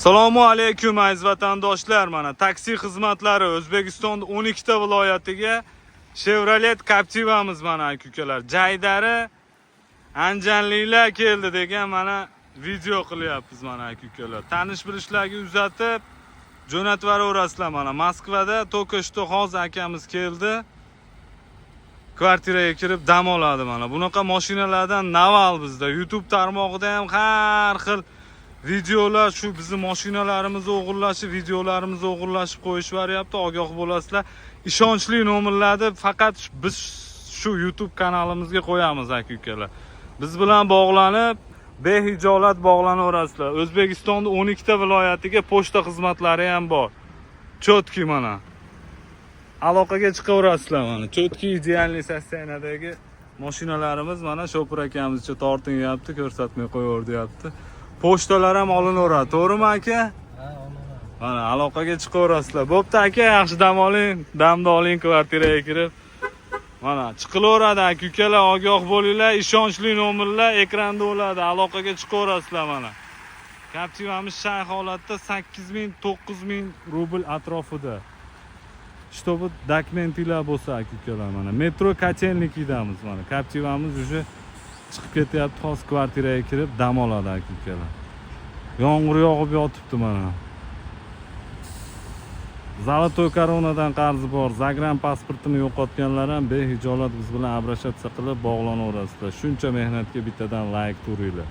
Assalomu alaykum aziz vatandoshlar. Mana taksi xizmatlari O'zbekistonda 12 ta viloyatiga Chevrolet Captiva'miz mana aka-ukalar. Jaydari Anjanlilar keldi degan mana video qilyapmiz mana aka-ukalar. Tanish bilishlarga uzatib jo'natib yuborasizlar mana. Moskvada только что hozir akamiz keldi. Kvartiraga kirib dam oladi mana. Bunaqa mashinalardan naval bizda YouTube tarmog'ida ham har xil videolar shu bizning mashinalarimizni o'g'irlashib, videolarimizni o'g'irlashib qo'yishib beryapti. Ogoh bo'lasizlar. Ishonchli nomerlarni faqat biz shu YouTube kanalimizga qo'yamiz aka-ukalar. Biz bilan bog'lanib, behijolat bog'lanaverasizlar. O'zbekistonda 12 ta viloyatiga pochta xizmatlari ham bor. Chotki mana. Aloqaga chiqaverasizlar mana. Chotki idealniy sosteniyadagi mashinalarimiz mana Shopur akamizcha tortinyapti, ko'rsatmay qo'yaverdi. Pochtalar ham olinaveradi, to'g'rimi aka? Ha, olaman. Mana aloqaga chiqaverasizlar. Bo'pti aka, yaxshi dam oling, damda oling kvartiraga kirib. Mana chiqilaveradi aka-ukalar, ogoh bo'linglar, ishonchli nomerlar ekranda bo'ladi, aloqaga chiqaverasizlar mana. Captiva'miz shay holatda 8000-9000 rubl atrofida. Чтобы dokumentilar bo'lsa aka-ukalar mana. Metro Kachennikidamiz mana. Captiva'miz уже chiqib ketyapti, hozir kvartiraga kirib dam oladi aka-ukalar. Yomg'ir yog'ib yotibdi mana. Zolotoy koronadan qarzi bor, Zagran pasportini yo'qotganlar ham behijolat biz bilan обращаться qilib bog'lanaverasizlar. Shuncha mehnatga bittadan like turinglar.